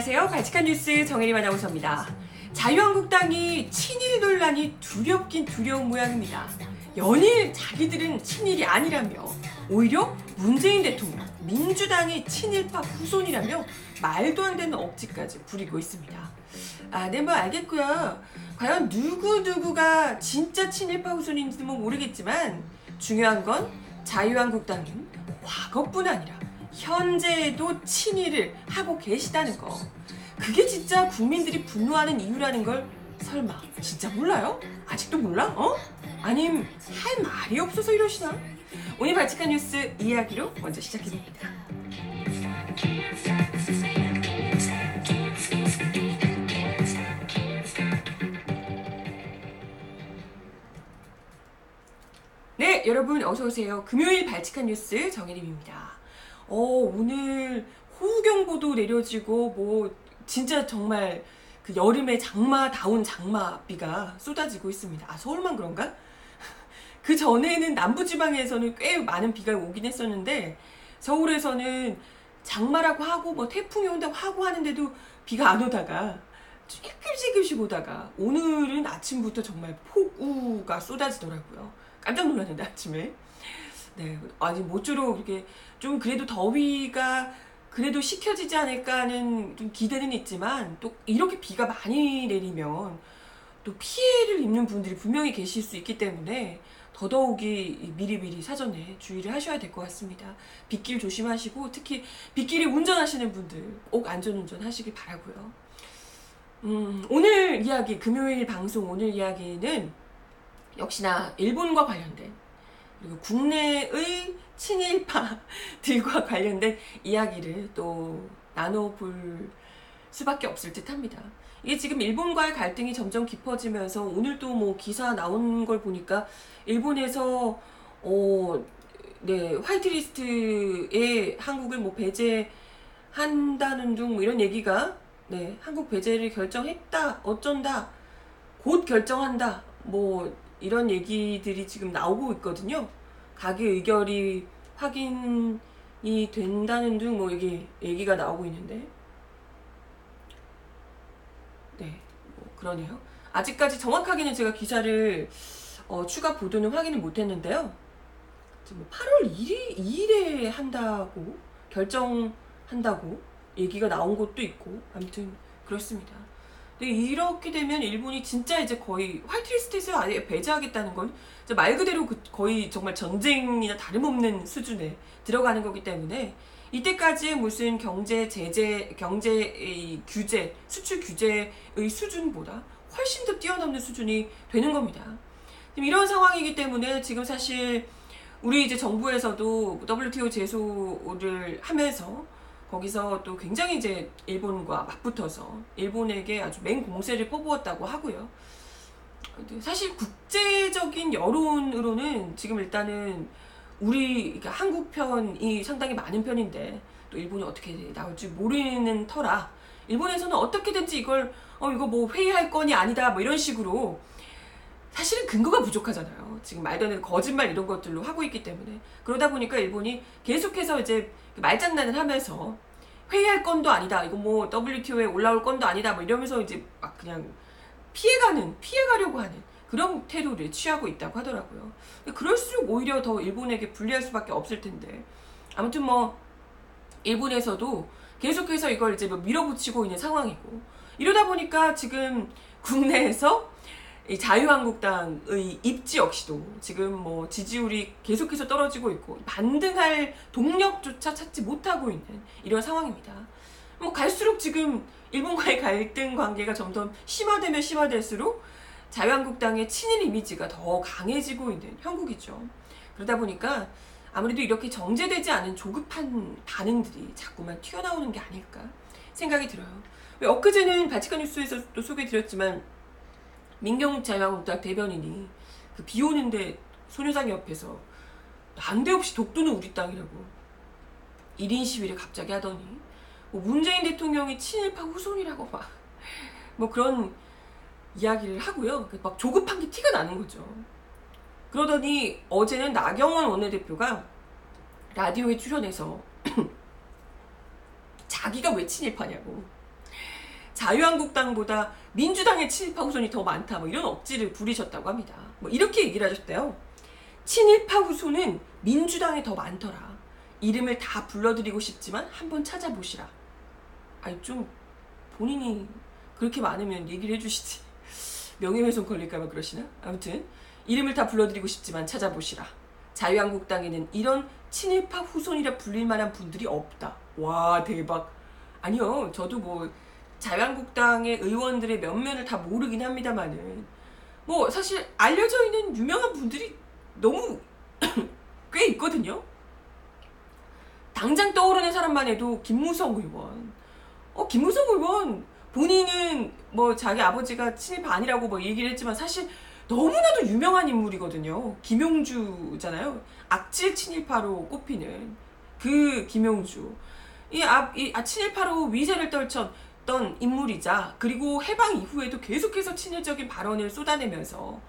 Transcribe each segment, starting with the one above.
안녕하세요. 발칙한 뉴스 정혜림 아나운서입니다. 자유한국당이 친일 논란이 두렵긴 두려운 모양입니다. 연일 자기들은 친일이 아니라며 오히려 문재인 대통령, 민주당이 친일파 후손이라며 말도 안 되는 억지까지 부리고 있습니다. 네, 뭐 알겠고요. 과연 누구가 진짜 친일파 후손인지도 뭐 모르겠지만 중요한 건 자유한국당은 과거뿐 아니라 현재에도 친일을 하고 계시다는 거. 그게 진짜 국민들이 분노하는 이유라는 걸 설마 진짜 몰라요? 아직도 몰라? 아님 할 말이 없어서 이러시나? 오늘 발칙한 뉴스 이야기로 먼저 시작해봅니다. 네, 여러분 어서오세요. 금요일 발칙한 뉴스 정혜림입니다. 오늘 호우경보도 내려지고 뭐 진짜 정말 그 여름의 장마다운 장마비가 쏟아지고 있습니다. 서울만 그런가? 그 전에는 남부지방에서는 꽤 많은 비가 오긴 했었는데 서울에서는 장마라고 하고 뭐 태풍이 온다고 하고 하는데도 비가 안 오다가 조금씩 오다가 오늘은 아침부터 정말 폭우가 쏟아지더라고요. 깜짝 놀랐는데 아침에. 네, 아니 모쪼록 이렇게 좀 그래도 더위가 그래도 식혀지지 않을까 하는 좀 기대는 있지만 또 이렇게 비가 많이 내리면 또 피해를 입는 분들이 분명히 계실 수 있기 때문에 더더욱이 미리미리 사전에 주의를 하셔야 될 것 같습니다. 빗길 조심하시고 특히 빗길에 운전하시는 분들 꼭 안전운전 하시길 바라고요. 오늘 이야기, 금요일 방송 오늘 이야기는 역시나 일본과 관련된 그리고 국내의 친일파들과 관련된 이야기를 또 나눠볼 수밖에 없을 듯 합니다. 이게 지금 일본과의 갈등이 점점 깊어지면서 오늘 또 뭐 기사 나온 걸 보니까 일본에서 화이트리스트에 한국을 뭐 배제한다는 등 뭐 이런 얘기가 한국 배제를 결정했다 어쩐다 곧 결정한다 뭐 이런 얘기들이 지금 나오고 있거든요. 가계 의결이 확인이 된다는 등 뭐 얘기가 나오고 있는데 뭐 그러네요. 아직까지 정확하게는 제가 기사를 추가 보도는 확인을 못했는데요. 지금 8월 2일에 한다고 결정한다고 얘기가 나온 것도 있고 아무튼 그렇습니다. 근데 이렇게 되면 일본이 진짜 이제 거의 화이트리스트에서 아예 배제하겠다는 건 말 그대로 거의 정말 전쟁이나 다름없는 수준에 들어가는 거기 때문에 이때까지의 무슨 경제 규제, 수출 규제의 수준보다 훨씬 더 뛰어넘는 수준이 되는 겁니다. 지금 이런 상황이기 때문에 지금 사실 우리 이제 정부에서도 WTO 제소를 하면서 거기서 또 굉장히 이제 일본과 맞붙어서 일본에게 아주 맹공세를 퍼부었다고 하고요. 사실 국제적인 여론으로는 지금 일단은 그러니까 한국 편이 상당히 많은 편인데 또 일본이 어떻게 나올지 모르는 터라 일본에서는 어떻게든지 이걸 이거 뭐 회의할 건이 아니다 뭐 이런 식으로 사실은 근거가 부족하잖아요. 지금 말도 안 되는 거짓말 이런 것들로 하고 있기 때문에 그러다 보니까 일본이 계속해서 이제 말장난을 하면서 회의할 건도 아니다. 이거 뭐 WTO에 올라올 건도 아니다. 뭐 이러면서 이제 막 그냥 피해가려고 하는 그런 태도를 취하고 있다고 하더라고요. 그럴수록 오히려 더 일본에게 불리할 수밖에 없을 텐데 아무튼 뭐 일본에서도 계속해서 이걸 이제 밀어붙이고 있는 상황이고 이러다 보니까 지금 국내에서 이 자유한국당의 입지 역시도 지금 뭐 지지율이 계속해서 떨어지고 있고 반등할 동력조차 찾지 못하고 있는 이런 상황입니다. 뭐 갈수록 지금 일본과의 갈등 관계가 점점 심화되면 심화될수록 자유한국당의 친일 이미지가 더 강해지고 있는 형국이죠. 그러다 보니까 아무래도 이렇게 정제되지 않은 조급한 반응들이 자꾸만 튀어나오는 게 아닐까 생각이 들어요. 엊그제는 발칙한 뉴스에서 또 소개해드렸지만 민경욱 자유한국당 대변인이 그 비 오는데 소녀상 옆에서 난데없이 독도는 우리 땅이라고 1인 시위를 갑자기 하더니 뭐 문재인 대통령이 친일파 후손이라고 뭐 그런 이야기를 하고요. 막 조급한 게 티가 나는 거죠. 그러더니 어제는 나경원 원내대표가 라디오에 출연해서 자기가 왜 친일파냐고 자유한국당보다 민주당의 친일파 후손이 더 많다. 뭐 이런 억지를 부리셨다고 합니다. 뭐 이렇게 얘기를 하셨대요. 친일파 후손은 민주당에 더 많더라. 이름을 다 불러드리고 싶지만 한번 찾아보시라. 아니 좀 본인이 그렇게 많으면 얘기를 해주시지. 명예훼손 걸릴까봐 그러시나? 아무튼 이름을 다 불러드리고 싶지만 찾아보시라. 자유한국당에는 이런 친일파 후손이라 불릴 만한 분들이 없다. 와 대박. 아니요 저도 뭐 자유한국당의 의원들의 면면을 다 모르긴 합니다만은 뭐 사실 알려져 있는 유명한 분들이 너무 꽤 있거든요. 당장 떠오르는 사람만 해도 김무성 의원. 김무성 의원 본인은 뭐 자기 아버지가 친일파 아니라고 뭐 얘기를 했지만 사실 너무나도 유명한 인물이거든요. 김용주잖아요. 악질 친일파로 꼽히는 그 김용주. 친일파로 위세를 떨쳤던 인물이자 그리고 해방 이후에도 계속해서 친일적인 발언을 쏟아내면서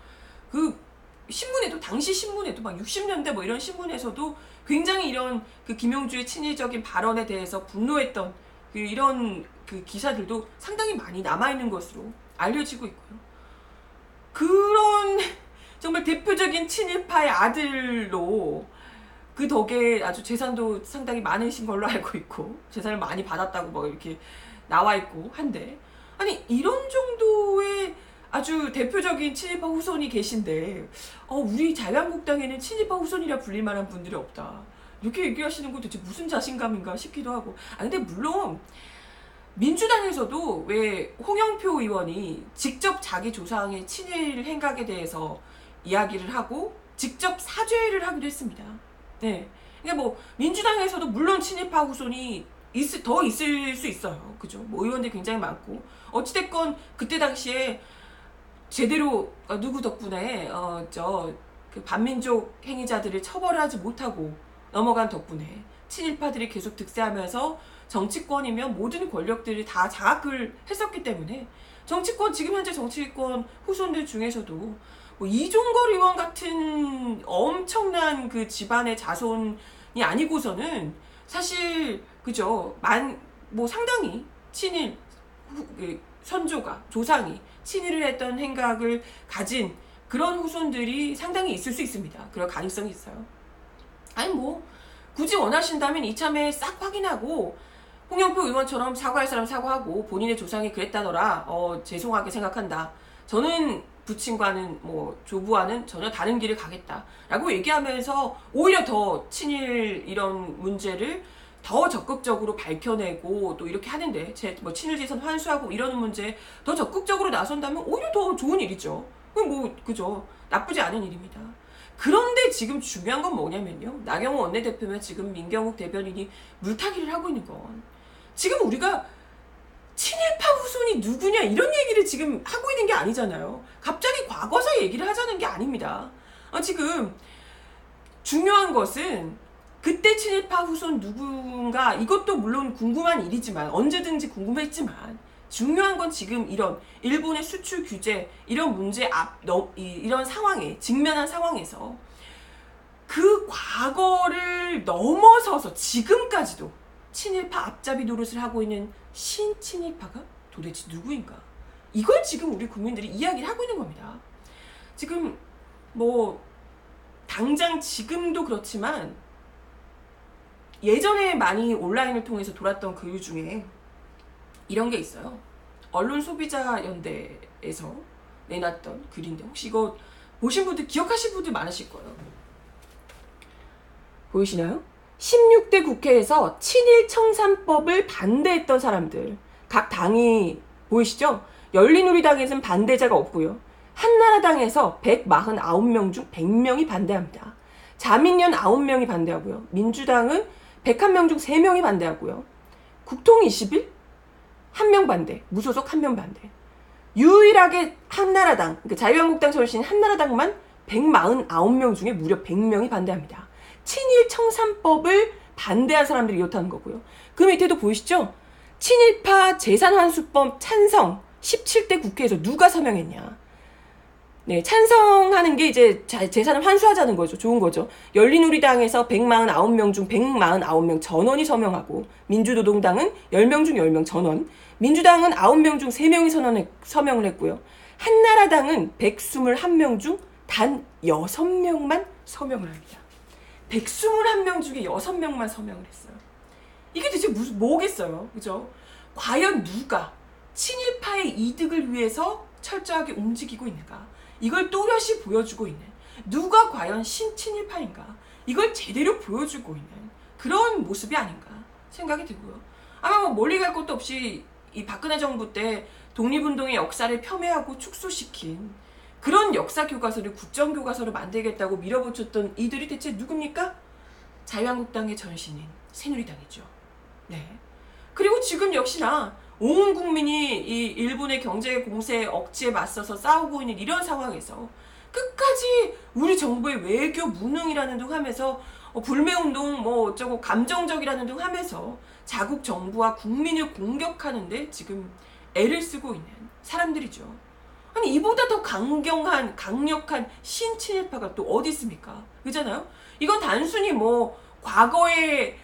그 신문에도 당시 신문에도 막 60년대 뭐 이런 신문에서도 굉장히 이런 그 김용주의 친일적인 발언에 대해서 분노했던 그 이런 그 기사들도 상당히 많이 남아있는 것으로 알려지고 있고요. 그런 정말 대표적인 친일파의 아들로 그 덕에 아주 재산도 상당히 많으신 걸로 알고 있고 재산을 많이 받았다고 뭐 이렇게 나와 있고 한데 아니 이런 정도의 아주 대표적인 친일파 후손이 계신데 우리 자유한국당에는 친일파 후손이라 불릴 만한 분들이 없다. 이렇게 얘기하시는 건 대체 무슨 자신감인가 싶기도 하고. 근데 물론 민주당에서도 왜 홍영표 의원이 직접 자기 조상의 친일 행각에 대해서 이야기를 하고 직접 사죄를 하기도 했습니다. 네. 그러니까 뭐 민주당에서도 물론 친일파 후손이 더 있을 수 있어요. 그죠? 뭐 의원들이 굉장히 많고 어찌됐건 그때 당시에 제대로 누구 덕분에 그 반민족 행위자들을 처벌하지 못하고 넘어간 덕분에 친일파들이 계속 득세하면서 정치권이면 모든 권력들이 다 장악을 했었기 때문에 지금 현재 정치권 후손들 중에서도 뭐 이종걸 의원 같은 엄청난 그 집안의 자손이 아니고서는 사실 그죠 뭐 상당히 친일 선조가 조상이 친일을 했던 행각을 가진 그런 후손들이 상당히 있을 수 있습니다. 그럴 가능성이 있어요. 아니 뭐 굳이 원하신다면 이참에 싹 확인하고 홍영표 의원처럼 사과할 사람 사과하고 본인의 조상이 그랬다더라. 죄송하게 생각한다. 저는 부친과는 뭐 조부와는 전혀 다른 길을 가겠다라고 얘기하면서 오히려 더 친일 이런 문제를 더 적극적으로 밝혀내고 또 이렇게 하는데 뭐 친일재산 환수하고 이러는 문제에 더 적극적으로 나선다면 오히려 더 좋은 일이죠. 뭐 그죠? 나쁘지 않은 일입니다. 그런데 지금 중요한 건 뭐냐면요. 나경원 원내대표면 지금 민경욱 대변인이 물타기를 하고 있는 건 지금 우리가 친일파 후손이 누구냐 이런 얘기를 지금 하고 있는 게 아니잖아요. 갑자기 과거사 얘기를 하자는 게 아닙니다. 지금 중요한 것은 그때 친일파 후손 누군가 이것도 물론 궁금한 일이지만 언제든지 궁금했지만 중요한 건 지금 이런 일본의 수출 규제 이런 문제 이런 상황에 직면한 상황에서 그 과거를 넘어서서 지금까지도 친일파 앞잡이 노릇을 하고 있는 신친일파가 도대체 누구인가? 이걸 지금 우리 국민들이 이야기를 하고 있는 겁니다. 지금 뭐 당장 지금도 그렇지만 예전에 많이 온라인을 통해서 돌았던 글 중에 이런 게 있어요. 언론소비자연대에서 내놨던 글인데 혹시 이거 보신 분들 기억하실 분들 많으실 거예요. 보이시나요? 16대 국회에서 친일 청산법을 반대했던 사람들 각 당이 보이시죠? 열린우리당에서는 반대자가 없고요. 한나라당에서 149명 중 100명이 반대합니다. 자민련 9명이 반대하고요. 민주당은 101명 중 3명이 반대하고요. 국통21 1명 반대, 무소속 1명 반대. 유일하게 한나라당, 그러니까 자유한국당 출신 한나라당만 149명 중에 무려 100명이 반대합니다. 친일 청산법을 반대한 사람들이 이렇다는 거고요. 그 밑에도 보이시죠? 친일파 재산환수법 찬성 17대 국회에서 누가 서명했냐? 네, 찬성하는 게 이제 재산을 환수하자는 거죠. 좋은 거죠. 열린우리당에서 149명 중 149명 전원이 서명하고 민주노동당은 10명 중 10명 전원, 민주당은 9명 중 3명이 서명을 했고요. 한나라당은 121명 중 단 6명만 서명을 합니다. 121명 중에 6명만 서명을 했어요. 이게 대체 뭐겠어요? 그죠? 과연 누가 친일파의 이득을 위해서 철저하게 움직이고 있는가? 이걸 또렷이 보여주고 있는 누가 과연 신친일파인가? 이걸 제대로 보여주고 있는 그런 모습이 아닌가 생각이 들고요. 아마 뭐 멀리 갈 것도 없이 이 박근혜 정부 때 독립운동의 역사를 폄훼하고 축소시킨 그런 역사 교과서를 국정교과서로 만들겠다고 밀어붙였던 이들이 대체 누굽니까? 자유한국당의 전신인 새누리당이죠. 네. 그리고 지금 역시나 온 국민이 이 일본의 경제 공세 억지에 맞서서 싸우고 있는 이런 상황에서 끝까지 우리 정부의 외교 무능이라는 등 하면서 불매운동 뭐 어쩌고 감정적이라는 등 하면서 자국 정부와 국민을 공격하는데 지금 애를 쓰고 있는 사람들이죠. 아니 이보다 더 강력한 신친일파가 또 어디 있습니까? 그잖아요? 이건 단순히 뭐 과거에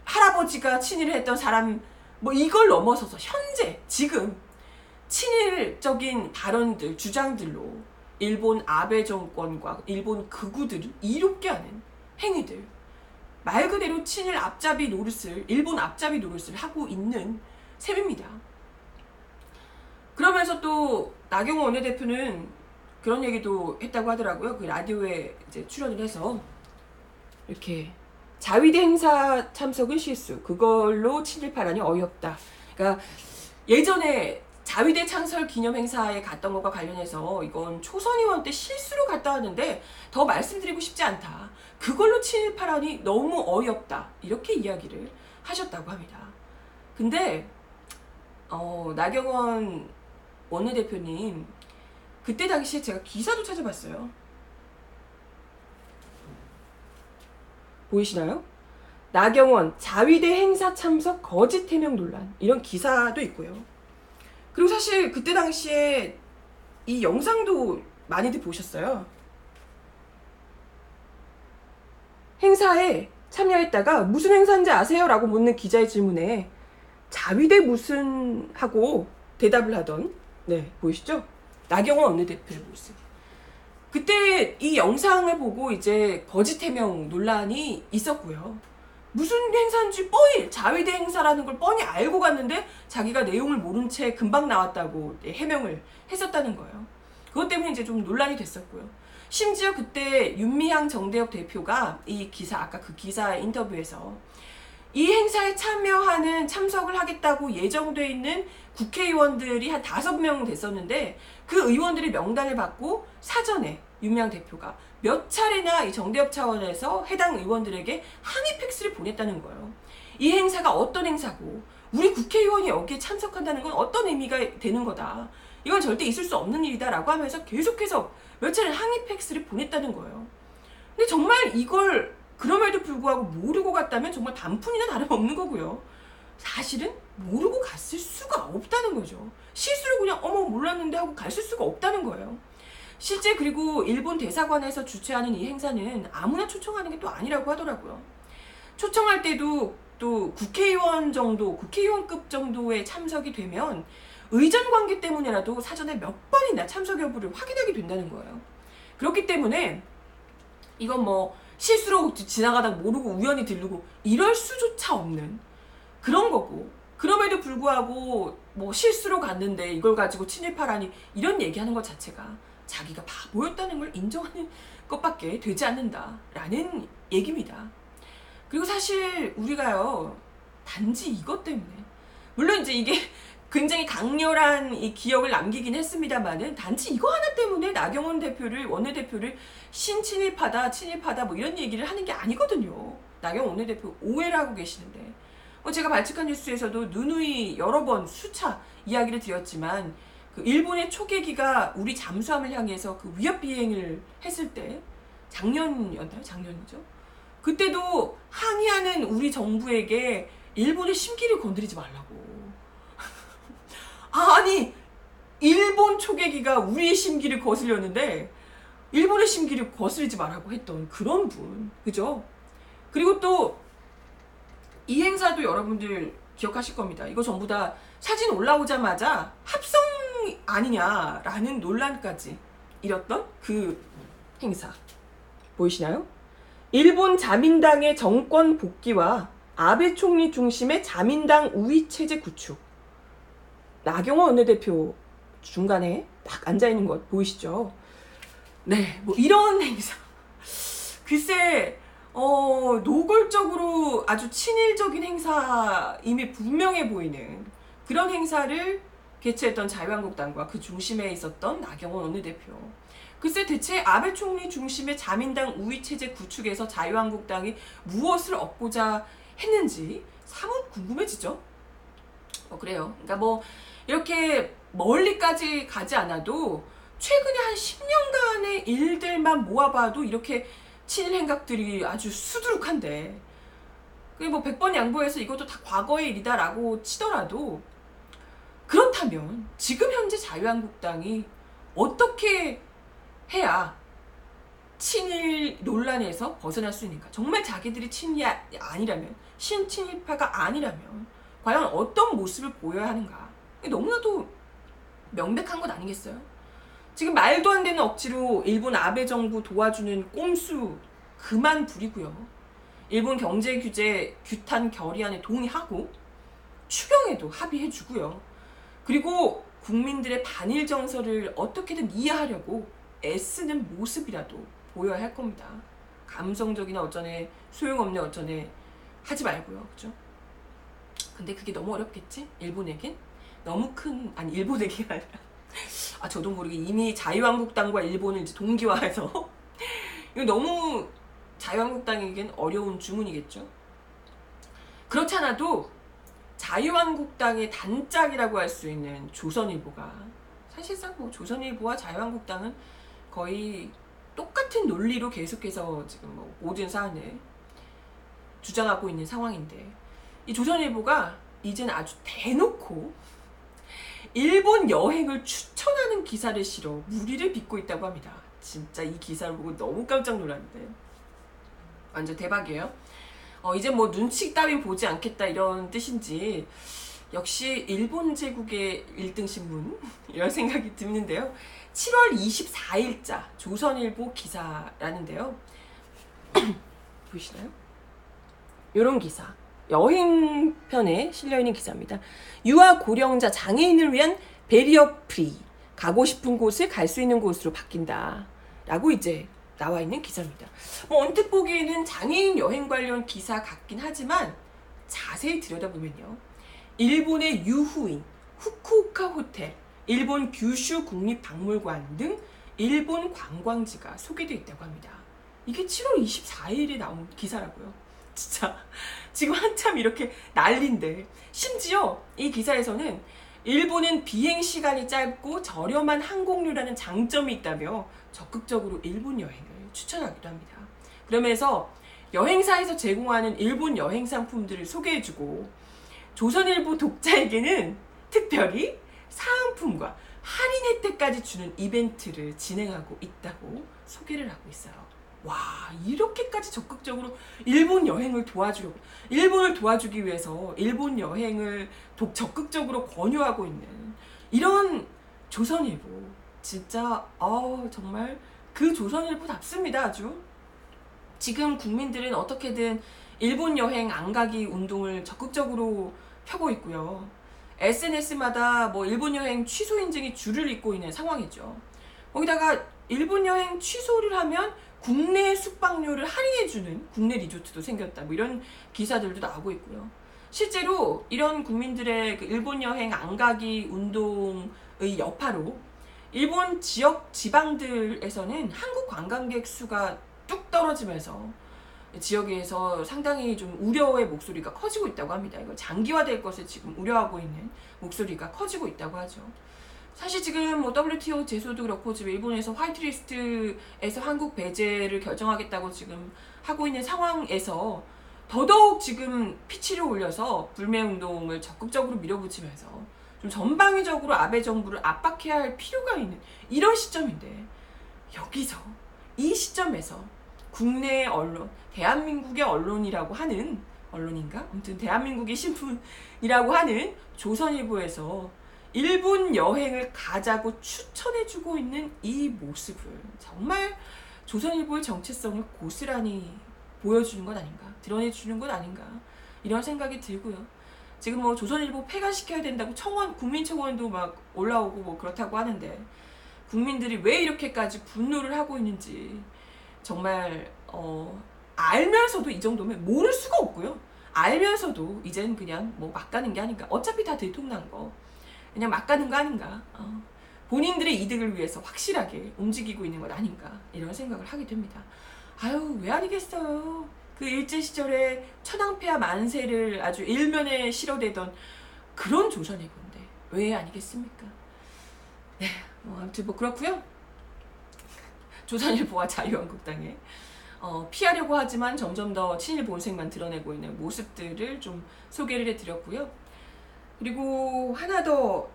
할아버지가 친일을 했던 사람 뭐 이걸 넘어서서 현재 지금 친일적인 발언들 주장들로 일본 아베 정권과 일본 극우들을 이롭게 하는 행위들 말 그대로 친일 앞잡이 노릇을 일본 앞잡이 노릇을 하고 있는 셈입니다. 그러면서 또 나경원 원내대표는 그런 얘기도 했다고 하더라고요. 그 라디오에 이제 출연을 해서 이렇게 자위대 행사 참석은 실수. 그걸로 친일파라니 어이없다. 그러니까 예전에 자위대 창설 기념 행사에 갔던 것과 관련해서 이건 초선 의원 때 실수로 갔다 왔는데 더 말씀드리고 싶지 않다. 그걸로 친일파라니 너무 어이없다. 이렇게 이야기를 하셨다고 합니다. 근데 나경원 원내대표님 그때 당시에 제가 기사도 찾아봤어요. 보이시나요? 나경원 자위대 행사 참석 거짓 해명 논란 이런 기사도 있고요. 그리고 사실 그때 당시에 이 영상도 많이들 보셨어요. 행사에 참여했다가 무슨 행사인지 아세요? 라고 묻는 기자의 질문에 자위대 무슨 하고 대답을 하던 네 보이시죠? 나경원 원내대표의 모습. 그때 이 영상을 보고 이제 거짓 해명 논란이 있었고요. 무슨 행사인지 뻔히 자위대 행사라는 걸 뻔히 알고 갔는데 자기가 내용을 모른 채 금방 나왔다고 해명을 했었다는 거예요. 그것 때문에 이제 좀 논란이 됐었고요. 심지어 그때 윤미향 정대협 대표가 이 기사 아까 그 기사 인터뷰에서 이 행사에 참석을 하겠다고 예정돼 있는 국회의원들이 한 5명 됐었는데 그 의원들의 명단을 받고 사전에 윤미향 대표가 몇 차례나 이 정대협 차원에서 해당 의원들에게 항의 팩스를 보냈다는 거예요. 이 행사가 어떤 행사고 우리 국회의원이 여기에 참석한다는 건 어떤 의미가 되는 거다. 이건 절대 있을 수 없는 일이다 라고 하면서 계속해서 몇 차례 항의 팩스를 보냈다는 거예요. 근데 정말 이걸 그럼에도 불구하고 모르고 갔다면 정말 반푼이나 다름없는 거고요. 사실은 모르고 갔을 수가 없다는 거죠. 실수로 그냥 몰랐는데 하고 갔을 수가 없다는 거예요. 실제 그리고 일본 대사관에서 주최하는 이 행사는 아무나 초청하는 게 또 아니라고 하더라고요. 초청할 때도 또 국회의원급 정도의 참석이 되면 의전 관계 때문에라도 사전에 몇 번이나 참석 여부를 확인하게 된다는 거예요. 그렇기 때문에 이건 뭐 실수로 지나가다가 모르고 우연히 들르고 이럴 수조차 없는 그런 거고 그럼에도 불구하고 뭐 실수로 갔는데 이걸 가지고 친일파라니 이런 얘기하는 것 자체가 자기가 바보였다는 걸 인정하는 것밖에 되지 않는다라는 얘기입니다. 그리고 사실 우리가요 단지 이것 때문에 물론 이제 이게 굉장히 강렬한 이 기억을 남기긴 했습니다만은 단지 이거 하나 때문에 나경원 원내대표를 친일파다 뭐 이런 얘기를 하는 게 아니거든요. 나경원 원내대표 오해를 하고 계시는데 제가 발칙한 뉴스에서도 누누이 여러 번 수차 이야기를 드렸지만 그 일본의 초계기가 우리 잠수함을 향해서 그 위협 비행을 했을 때 작년이었나요? 작년이죠. 그때도 항의하는 우리 정부에게 일본의 심기를 건드리지 말라고. 아니 일본 초계기가 우리의 심기를 거슬렸는데 일본의 심기를 거스르지 말라고 했던 그런 분, 그죠? 그리고 또 이 행사도 여러분들 기억하실 겁니다. 이거 전부 다 사진 올라오자마자 합성 아니냐라는 논란까지 일었던 그 행사. 보이시나요? 일본 자민당의 정권 복귀와 아베 총리 중심의 자민당 우위 체제 구축. 나경원 원내대표 중간에 딱 앉아있는 것 보이시죠? 네, 뭐 이런 행사. 글쎄, 노골적으로 아주 친일적인 행사임이 분명해 보이는 그런 행사를 개최했던 자유한국당과 그 중심에 있었던 나경원 원내대표. 글쎄 대체 아베 총리 중심의 자민당 우위체제 구축에서 자유한국당이 무엇을 얻고자 했는지 사뭇 궁금해지죠? 그래요. 그러니까 뭐 이렇게 멀리까지 가지 않아도 최근에 한 10년간의 일들만 모아봐도 이렇게 친일 행각들이 아주 수두룩한데, 그게 뭐 100번 양보해서 이것도 다 과거의 일이다라고 치더라도, 그렇다면 지금 현재 자유한국당이 어떻게 해야 친일 논란에서 벗어날 수 있는가? 정말 자기들이 친일이 아니라면, 신친일파가 아니라면 과연 어떤 모습을 보여야 하는가? 너무나도 명백한 것 아니겠어요? 지금 말도 안 되는 억지로 일본 아베 정부 도와주는 꼼수 그만 부리고요. 일본 경제 규제 규탄 결의안에 동의하고 추경에도 합의해주고요. 그리고 국민들의 반일 정서를 어떻게든 이해하려고 애쓰는 모습이라도 보여야 할 겁니다. 감성적이나 어쩌네, 소용없네 어쩌네 하지 말고요. 그죠? 근데 그게 너무 어렵겠지? 일본에겐? 너무 큰, 아니 일본에게 아니라 저도 모르게 이미 자유한국당과 일본을 이제 동기화해서 이거 너무 자유한국당에겐 어려운 주문이겠죠. 그렇지 않아도 자유한국당의 단짝이라고 할 수 있는 조선일보가, 사실상 뭐 조선일보와 자유한국당은 거의 똑같은 논리로 계속해서 지금 뭐 모든 사안을 주장하고 있는 상황인데, 이 조선일보가 이제는 아주 대놓고 일본 여행을 추천하는 기사를 실어 무리를 빚고 있다고 합니다. 진짜 이 기사를 보고 너무 깜짝 놀랐는데 완전 대박이에요. 이제 뭐 눈치 따윈 보지 않겠다 이런 뜻인지 역시 일본 제국의 1등 신문 이런 생각이 드는데요. 7월 24일자 조선일보 기사라는데요. 보이시나요? 이런 기사. 여행편에 실려있는 기사입니다. 유아 고령자 장애인을 위한 베리어 프리, 가고 싶은 곳을 갈 수 있는 곳으로 바뀐다 라고 이제 나와 있는 기사입니다. 뭐 언뜻 보기에는 장애인 여행 관련 기사 같긴 하지만 자세히 들여다보면요, 일본의 유후인, 후쿠오카 호텔, 일본 규슈 국립박물관 등 일본 관광지가 소개되어 있다고 합니다. 이게 7월 24일에 나온 기사라고요. 진짜 지금 한참 이렇게 난리인데, 심지어 이 기사에서는 일본은 비행시간이 짧고 저렴한 항공료라는 장점이 있다며 적극적으로 일본 여행을 추천하기도 합니다. 그러면서 여행사에서 제공하는 일본 여행 상품들을 소개해주고 조선일보 독자에게는 특별히 사은품과 할인 혜택까지 주는 이벤트를 진행하고 있다고 소개를 하고 있어요. 와, 이렇게까지 적극적으로 일본 여행을 도와주려고, 일본을 도와주기 위해서 일본 여행을 적극적으로 권유하고 있는 이런 조선일보, 진짜 정말 그 조선일보답습니다. 아주 지금 국민들은 어떻게든 일본 여행 안 가기 운동을 적극적으로 펴고 있고요. SNS마다 뭐 일본 여행 취소 인증이 줄을 잇고 있는 상황이죠. 거기다가 일본 여행 취소를 하면 국내 숙박료를 할인해주는 국내 리조트도 생겼다, 뭐 이런 기사들도 나오고 있고요. 실제로 이런 국민들의 그 일본 여행 안 가기 운동의 여파로 일본 지역 지방들에서는 한국 관광객 수가 뚝 떨어지면서 지역에서 상당히 좀 우려의 목소리가 커지고 있다고 합니다. 이거 장기화될 것을 지금 우려하고 있는 목소리가 커지고 있다고 하죠. 사실 지금 뭐 WTO 제소도 그렇고 지금 일본에서 화이트리스트에서 한국 배제를 결정하겠다고 지금 하고 있는 상황에서 더더욱 지금 피치를 올려서 불매운동을 적극적으로 밀어붙이면서 좀 전방위적으로 아베 정부를 압박해야 할 필요가 있는 이런 시점인데, 여기서 이 시점에서 국내 언론, 대한민국의 언론이라고 하는 언론인가? 아무튼 대한민국의 신문이라고 하는 조선일보에서 일본 여행을 가자고 추천해주고 있는 이 모습을 정말 조선일보의 정체성을 고스란히 보여주는 것 아닌가, 드러내주는 것 아닌가, 이런 생각이 들고요. 지금 뭐 조선일보 폐간시켜야 된다고 국민청원도 막 올라오고 뭐 그렇다고 하는데, 국민들이 왜 이렇게까지 분노를 하고 있는지 정말 알면서도 이 정도면 모를 수가 없고요. 알면서도 이젠 그냥 뭐 막 가는 게 아닌가, 어차피 다 들통난 거 그냥 막 가는 거 아닌가, 본인들의 이득을 위해서 확실하게 움직이고 있는 것 아닌가, 이런 생각을 하게 됩니다. 아유, 왜 아니겠어요. 그 일제시절에 천황폐하 만세를 아주 일면에 실어대던 그런 조선일보인데 왜 아니겠습니까? 네, 아무튼 뭐 그렇고요. 조선일보와 자유한국당에 피하려고 하지만 점점 더 친일 본색만 드러내고 있는 모습들을 좀 소개를 해드렸고요. 그리고 하나 더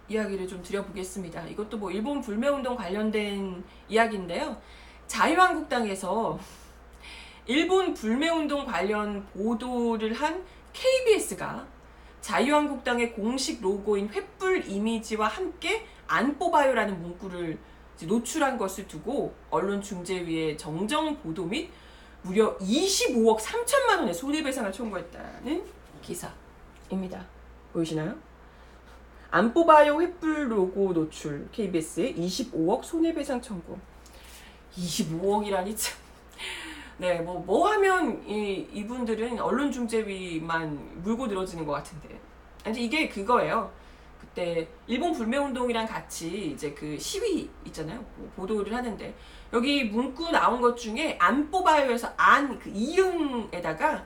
이야기를 좀 드려보겠습니다. 이것도 뭐 일본 불매운동 관련된 이야기인데요. 자유한국당에서 일본 불매운동 관련 보도를 한 KBS가 자유한국당의 공식 로고인 횃불 이미지와 함께 안 뽑아요라는 문구를 노출한 것을 두고 언론중재위에 정정 보도 및 무려 25억 3천만 원의 손해배상을 청구했다는 기사입니다. 보이시나요? 안 뽑아요 횃불 로고 노출, KBS의 25억 손해배상 청구. 25억이라니 참. 네, 뭐 하면 이분들은 언론중재위만 물고 늘어지는 것 같은데. 아니, 이게 그거예요. 그때 일본 불매운동이랑 같이 이제 그 시위 있잖아요. 보도를 하는데 여기 문구 나온 것 중에 안 뽑아요에서 그 이응에다가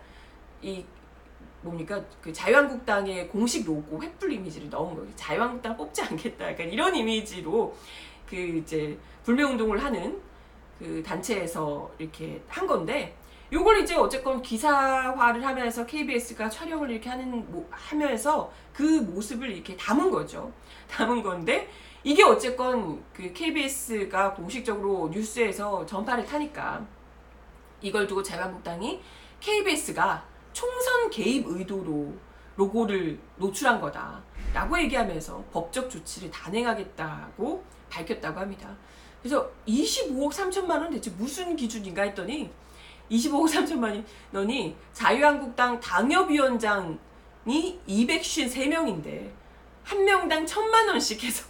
뭡니까, 그 자유한국당의 공식 로고 횃불 이미지를 넣은 거예요. 자유한국당 뽑지 않겠다, 약간 이런 이미지로 그 이제 불매운동을 하는 그 단체에서 이렇게 한 건데, 요걸 이제 어쨌건 기사화를 하면서 KBS가 촬영을 이렇게 하면서 그 모습을 이렇게 담은 거죠. 담은 건데, 이게 어쨌건 그 KBS가 공식적으로 뉴스에서 전파를 타니까 이걸 두고 자유한국당이 KBS가 총선 개입 의도로 로고를 노출한 거다 라고 얘기하면서 법적 조치를 단행하겠다고 밝혔다고 합니다. 그래서 25억 3천만 원 대체 무슨 기준인가 했더니 25억 3천만 원이 자유한국당 당협위원장이 253명인데 한 명당 1,000만 원씩 해서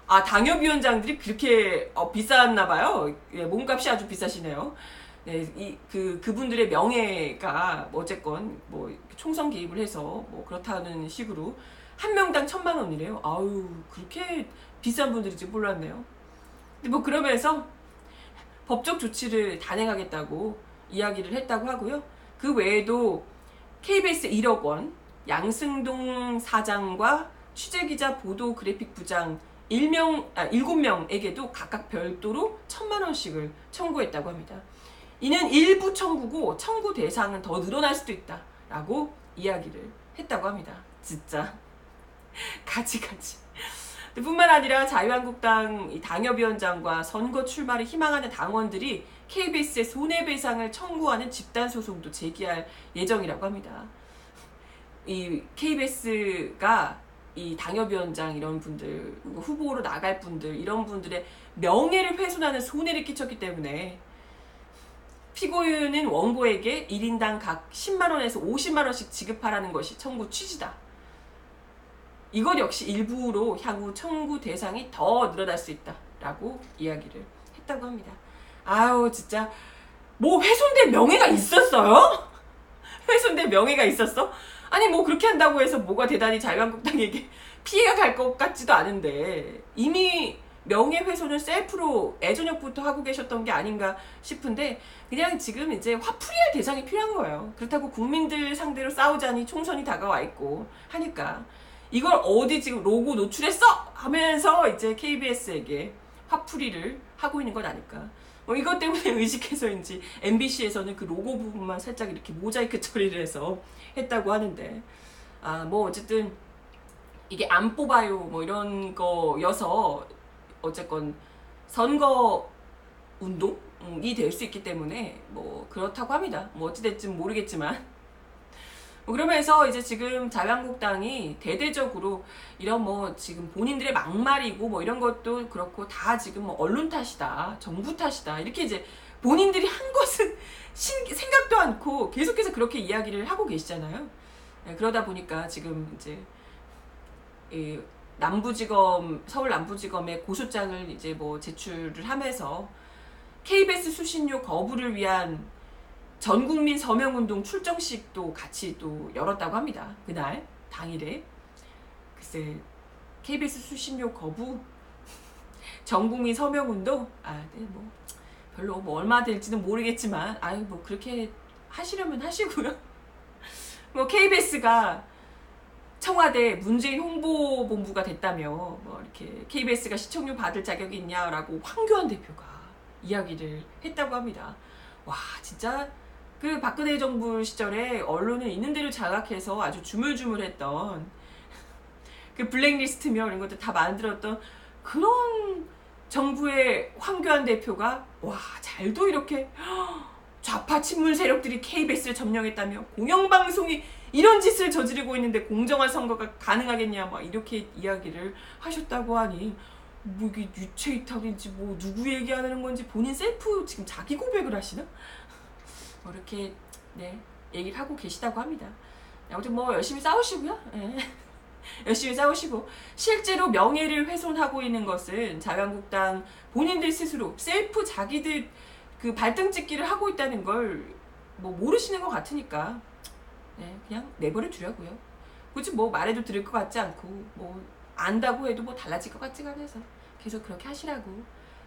당협위원장들이 그렇게 비쌌나 봐요. 예, 몸값이 아주 비싸시네요. 네, 그분들의 명예가 어쨌건 뭐 총선 개입을 해서 뭐 그렇다는 식으로 한 명당 1,000만 원이래요. 아유, 그렇게 비싼 분들인지 몰랐네요. 근데 뭐 그러면서 법적 조치를 단행하겠다고 이야기를 했다고 하고요. 그 외에도 KBS 1억 원, 양승동 사장과 취재기자 보도 그래픽 부장 7명에게도 각각 별도로 1,000만 원씩을 청구했다고 합니다. 이는 일부 청구고 청구 대상은 더 늘어날 수도 있다라고 이야기를 했다고 합니다. 진짜 가지가지. 뿐만 아니라 자유한국당 당협위원장과 선거 출마를 희망하는 당원들이 KBS의 손해배상을 청구하는 집단소송도 제기할 예정이라고 합니다. 이 KBS가 이 당협위원장 이런 분들, 후보로 나갈 분들, 이런 분들의 명예를 훼손하는 손해를 끼쳤기 때문에 피고인은 원고에게 1인당 각 10만 원에서 50만 원씩 지급하라는 것이 청구 취지다. 이것 역시 일부로 향후 청구 대상이 더 늘어날 수 있다라고 이야기를 했다고 합니다. 아우, 진짜 뭐 훼손된 명예가 있었어요? 훼손된 명예가 있었어? 아니, 뭐 그렇게 한다고 해서 뭐가 대단히 자유한국당에게 피해가 갈 것 같지도 않은데 이미 명예훼손을 셀프로 애저녁부터 하고 계셨던 게 아닌가 싶은데, 그냥 지금 이제 화풀이할 대상이 필요한 거예요. 그렇다고 국민들 상대로 싸우자니 총선이 다가와 있고 하니까 이걸 어디 지금 로고 노출했어? 하면서 이제 KBS에게 화풀이를 하고 있는 건 아닐까. 뭐 이것 때문에 의식해서인지 MBC에서는 그 로고 부분만 살짝 이렇게 모자이크 처리를 해서 했다고 하는데, 뭐 어쨌든 이게 안 뽑아요 뭐 이런 거여서 어쨌건 선거 운동 상황이 될 수 있기 때문에 뭐 그렇다고 합니다. 뭐 어찌됐든 모르겠지만 뭐 그러면서 이제 지금 자유한국당이 대대적으로 이런 뭐 지금 본인들의 막말이고 뭐 이런 것도 그렇고 다 지금 뭐 언론 탓이다, 정부 탓이다 이렇게 이제 본인들이 한 것은 생각도 않고 계속해서 그렇게 이야기를 하고 계시잖아요. 네, 그러다 보니까 지금 이제 이 남부지검, 서울 남부지검에 고소장을 이제 뭐 제출을 하면서 KBS 수신료 거부를 위한 전국민 서명운동 출정식도 같이 또 열었다고 합니다. 그날 당일에. 글쎄 KBS 수신료 거부 전국민 서명운동 네, 뭐 별로 뭐 얼마 될지는 모르겠지만 아유 뭐 그렇게 하시려면 하시고요. 뭐 KBS가 청와대 문재인 홍보본부가 됐다며 뭐 이렇게 KBS가 시청료 받을 자격이 있냐라고 황교안 대표가 이야기를 했다고 합니다. 와 진짜 그 박근혜 정부 시절에 언론은 있는 대로 장악해서 아주 주물주물했던 그 블랙리스트며 이런 것들 다 만들었던 그런 정부의 황교안 대표가 와 잘도 이렇게 좌파 친문 세력들이 KBS를 점령했다며 공영방송이 이런 짓을 저지르고 있는데 공정한 선거가 가능하겠냐 막 이렇게 이야기를 하셨다고 하니 뭐 이게 유체이탈인지 뭐 누구 얘기하는 건지 본인 셀프 지금 자기 고백을 하시나? 뭐 이렇게 네 얘기를 하고 계시다고 합니다. 아무튼 뭐 열심히 싸우시고요. 네. 열심히 싸우시고 실제로 명예를 훼손하고 있는 것은 자유한국당 본인들 스스로 셀프 자기들 그 발등 찍기를 하고 있다는 걸 뭐 모르시는 것 같으니까 네, 그냥 내버려 두려고요. 굳이 뭐 말해도 들을 것 같지 않고 뭐 안다고 해도 뭐 달라질 것 같지가 않아서 계속 그렇게 하시라고.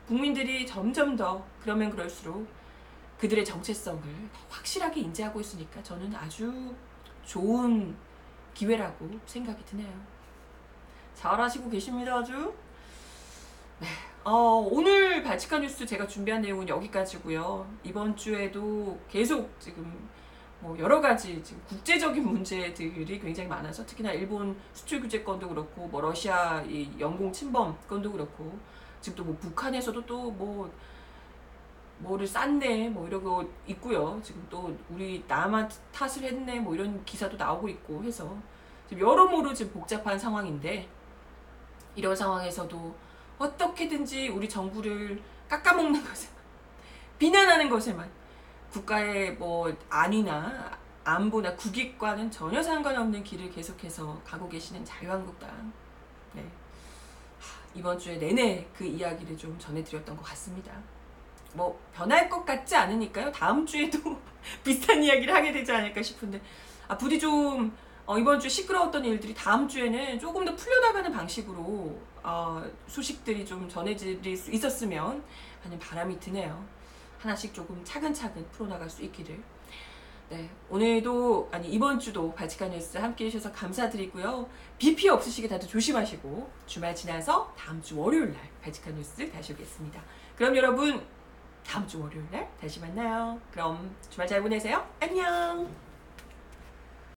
국민들이 점점 더 그러면 그럴수록 그들의 정체성을 더 확실하게 인지하고 있으니까 저는 아주 좋은 기회라고 생각이 드네요. 잘하시고 계십니다 아주. 네. 오늘 발칙한 뉴스 제가 준비한 내용은 여기까지고요. 이번 주에도 계속 지금 뭐 여러 가지 지금 국제적인 문제들이 굉장히 많아서 특히나 일본 수출 규제 건도 그렇고 뭐 러시아 이 영공 침범 건도 그렇고 지금 또 뭐 북한에서도 또 뭐를 쌌네 뭐 이러고 있고요. 지금 또 우리 남한 탓을 했네 뭐 이런 기사도 나오고 있고 해서 지금 여러모로 지금 복잡한 상황인데 이런 상황에서도 어떻게든지 우리 정부를 깎아먹는 것에만 비난하는 것에만 국가의 뭐 안위나 안보나 국익과는 전혀 상관없는 길을 계속해서 가고 계시는 자유한국당. 네. 이번 주에 내내 그 이야기를 좀 전해드렸던 것 같습니다. 뭐 변할 것 같지 않으니까요. 다음 주에도 비슷한 이야기를 하게 되지 않을까 싶은데 부디 좀 이번 주에 시끄러웠던 일들이 다음 주에는 조금 더 풀려나가는 방식으로 소식들이 좀 전해질 수 있었으면 하는 바람이 드네요. 하나씩 조금 차근차근 풀어나갈 수 있기를. 네, 오늘도 이번 주도 발칙한 뉴스 함께 해주셔서 감사드리고요. 비 피해 없으시게 다들 조심하시고 주말 지나서 다음 주 월요일날 발칙한 뉴스 다시 오겠습니다. 그럼 여러분 다음 주 월요일날 다시 만나요. 그럼 주말 잘 보내세요. 안녕.